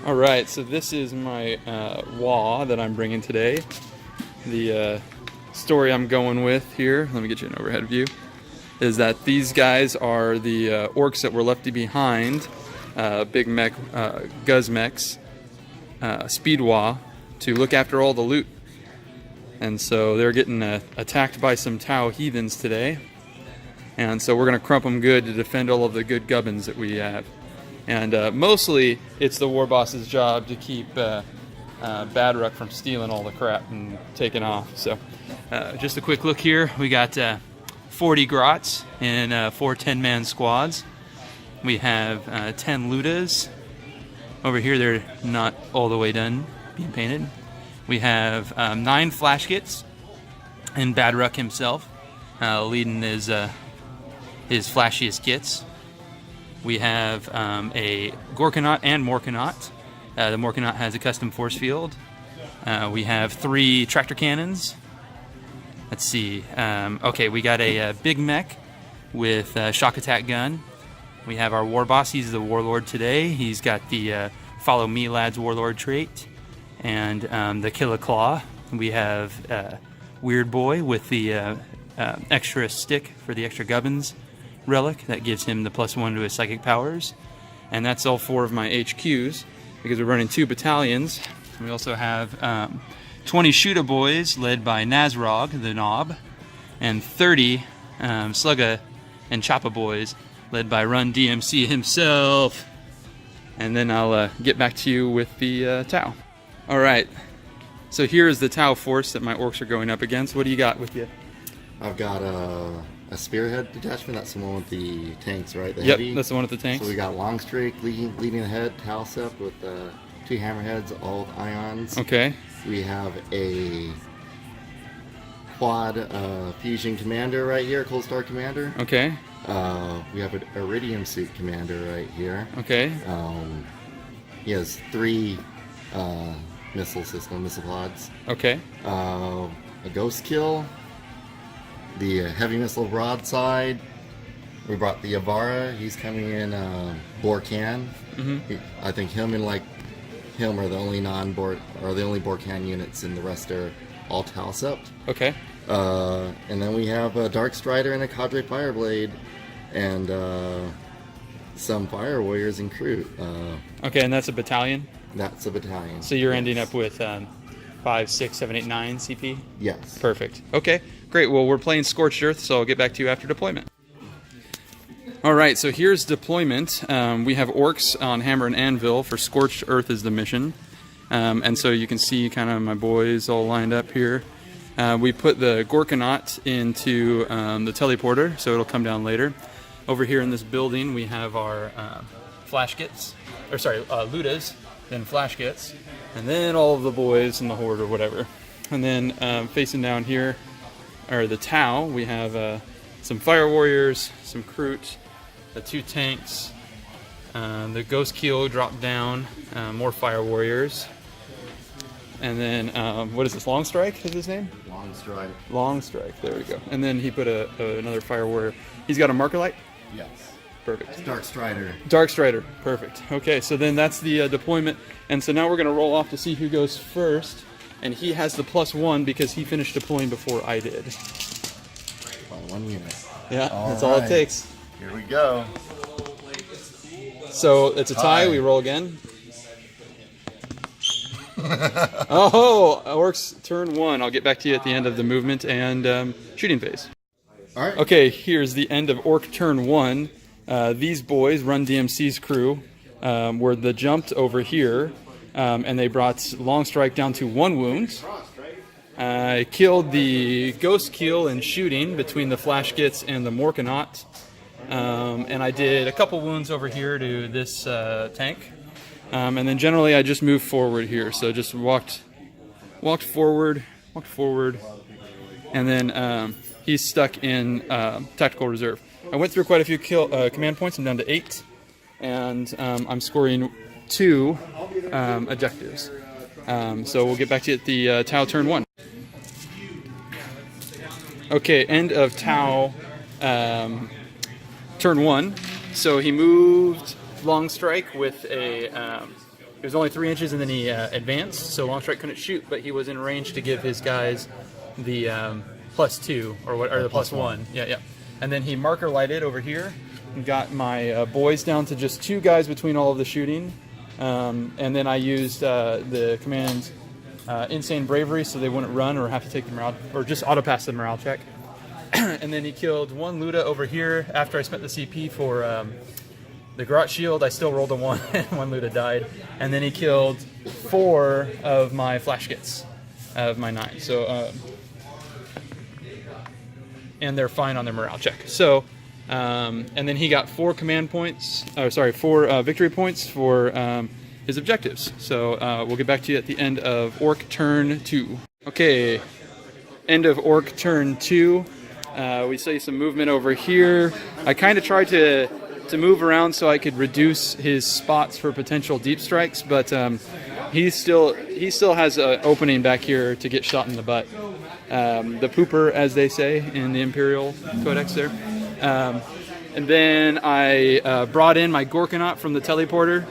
All right, so this is my wah that I'm bringing today. The story I'm going with here, let me get you an overhead view, is that these guys are the orcs that were left behind, big mech, Guz mechs, speed wah, to look after all the loot. And so they're getting attacked by some Tau heathens today. And so we're going to crump them good to defend all of the good gubbins that we have. And mostly, it's the war boss's job to keep Badruck from stealing all the crap and taking off. So, just a quick look here. We got 40 grots in 4 10-man squads. We have 10 ludas. Over here, they're not all the way done being painted. We have 9 flash kits, and Badruck himself leading his flashiest kits. We have a Gorkanaut and Morkanaut. The Morkanaut has a custom force field. We have 3 tractor cannons. Let's see. Okay, we got a big mech with a shock attack gun. We have our war boss. He's the warlord today. He's got the follow me lads warlord trait and the killer claw. We have Weird Boy with the extra stick for the extra gubbins relic that gives him the +1 to his psychic powers. And that's all 4 of my HQs because we're running 2 battalions. We also have 20 Shooter Boys led by Nazrog, the Knob, and 30 Slugga and Choppa Boys led by Run DMC himself. And then I'll get back to you with the Tau. Alright, so here's the Tau force that my orcs are going up against. What do you got with you? I've got a spearhead detachment. That's the one with the tanks, right? The Yep, heavy. that's the one with the tanks. So we got Longstrike leading ahead, Talsept with 2 hammerheads, all with ions. Okay. We have a quad fusion commander right here, Cold Star commander. Okay. We have an iridium suit commander right here. Okay. He has 3 missile pods. Okay. A ghost kill. The heavy missile broadside. We brought the Avara. He's coming in Borkan. I think him are the only the only Borkan units, and the rest are all Talsept. Okay. And then we have a Dark Strider and a Cadre Fireblade, and some Fire Warriors and crew. Okay, and that's a battalion? That's a battalion. So you're ending up with 5, 6, 7, 8, 9 CP? Yes. Perfect. Okay, great. Well, we're playing Scorched Earth, so I'll get back to you after deployment. All right, so here's deployment. We have Orks on Hammer and Anvil for Scorched Earth is the mission. And so you can see kind of my boys all lined up here. We put the Gorkanaut into the teleporter, so it'll come down later. Over here in this building, we have our flash kits, ludas, then flash kits, and then all of the boys in the horde or whatever. And then facing down here are the Tau. We have some fire warriors, some Kroot, the 2 tanks, the ghost keel dropped down, more fire warriors. And then, what is this, Longstrike is his name? Longstrike. Longstrike, there we go. And then he put another fire warrior. He's got a marker light? Yes. Perfect. Dark Strider. Dark Strider, perfect. Okay, so then that's the deployment. And so now we're going to roll off to see who goes first. And he has the +1 because he finished deploying before I did. By 1 unit. Yeah, that's all it takes. Here we go. So it's a tie, we roll again. Oh, Orks turn 1. I'll get back to you at the end of the movement and shooting phase. All right. Okay, here's the end of Orc turn 1. These boys, Run DMC's crew, were the jumped over here, and they brought Longstrike down to 1 wound. I killed the Ghost Keel in shooting between the Flash Kits and the Morkanaut. And I did a couple wounds over here to this tank. And then generally I just moved forward here. So just walked forward, and then he's stuck in tactical reserve. I went through quite a few command points. I'm down to 8, and I'm scoring 2 objectives. So we'll get back to you at the Tau turn 1. Okay, end of Tau turn 1. So he moved Longstrike with a it was only 3 inches, and then he advanced, so Longstrike couldn't shoot, but he was in range to give his guys the +2 or the +1. Yeah. And then he marker lighted over here and got my boys down to just 2 guys between all of the shooting. And then I used the command Insane Bravery so they wouldn't run or have to take the morale, or just auto pass the morale check. And then he killed 1 Luda over here after I spent the CP for the Grot Shield. I still rolled a 1 and 1 Luda died. And then he killed 4 of my flash kits of my 9. So, and they're fine on their morale check. So, and then he got 4 command points, 4 victory points for his objectives. So we'll get back to you at the end of Orc turn 2. Okay, end of Orc turn 2. We see some movement over here. I kind of tried to move around so I could reduce his spots for potential deep strikes, but he still has an opening back here to get shot in the butt. The pooper, as they say in the Imperial Codex there. And then I brought in my Gorkanaut from the teleporter,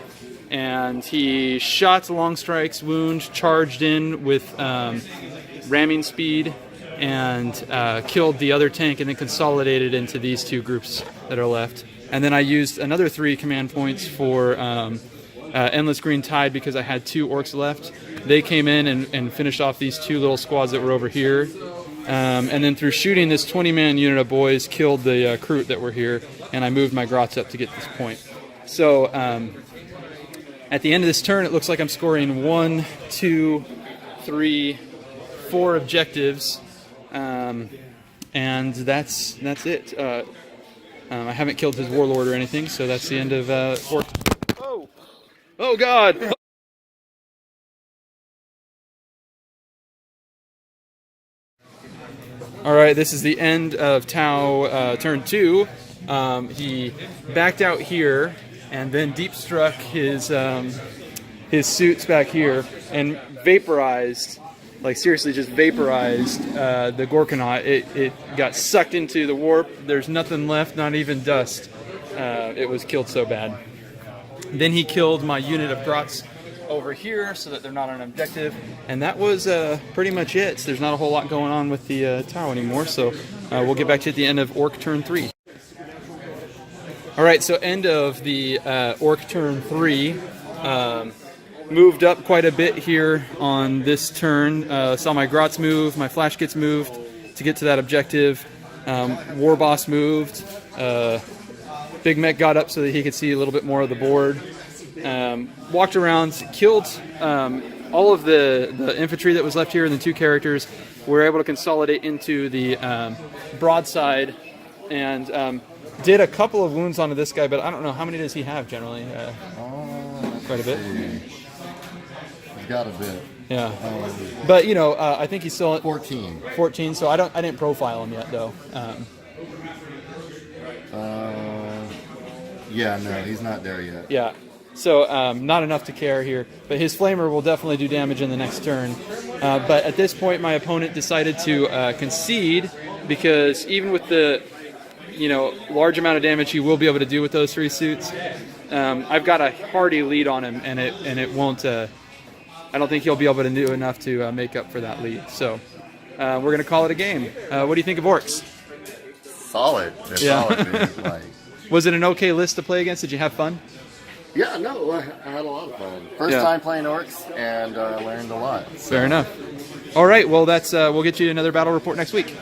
and he shot Longstrike's wound, charged in with ramming speed, and killed the other tank, and then consolidated into these 2 groups that are left. And then I used another 3 command points for Endless Green Tide because I had 2 orcs left. They came in and finished off these 2 little squads that were over here. And then through shooting this 20-man unit of boys, killed the Kroot that were here, and I moved my Grots up to get this point. So at the end of this turn, it looks like I'm scoring 1, 2, 3, 4 objectives, and that's it. I haven't killed his warlord or anything, so that's the end of Orc. Oh God! All right, this is the end of Tau turn 2. He backed out here and then deep struck his suits back here and vaporized, like seriously just vaporized the Gorkanaut. It got sucked into the warp. There's nothing left, not even dust. It was killed so bad. Then he killed my unit of Grots over here so that they're not on an objective, and that was pretty much it. So there's not a whole lot going on with the Tau anymore, so we'll get back to you at the end of Orc turn 3. Alright, so end of the Orc turn 3. Moved up quite a bit here on this turn. Saw my Grots move, my Flash Kits moved to get to that objective. War Boss moved. Big Mech got up so that he could see a little bit more of the board. Walked around, killed all of the infantry that was left here and the 2 characters. We were able to consolidate into the broadside and did a couple of wounds onto this guy, but I don't know, how many does he have generally? Quite a bit. He's got a bit. Yeah. But you know, I think he's still at 14. 14, so I didn't profile him yet though. Yeah, no, he's not there yet. Yeah. So not enough to care here, but his flamer will definitely do damage in the next turn. But at this point, my opponent decided to concede because even with the large amount of damage he will be able to do with those 3 suits, I've got a hardy lead on him, and it won't. I don't think he'll be able to do enough to make up for that lead. So we're gonna call it a game. What do you think of Orcs? Solid. They're solid, dude. Like, was it an okay list to play against? Did you have fun? Yeah, no, I had a lot of fun. First time playing Orcs, and learned a lot. So. Fair enough. All right, well, we'll get you another battle report next week.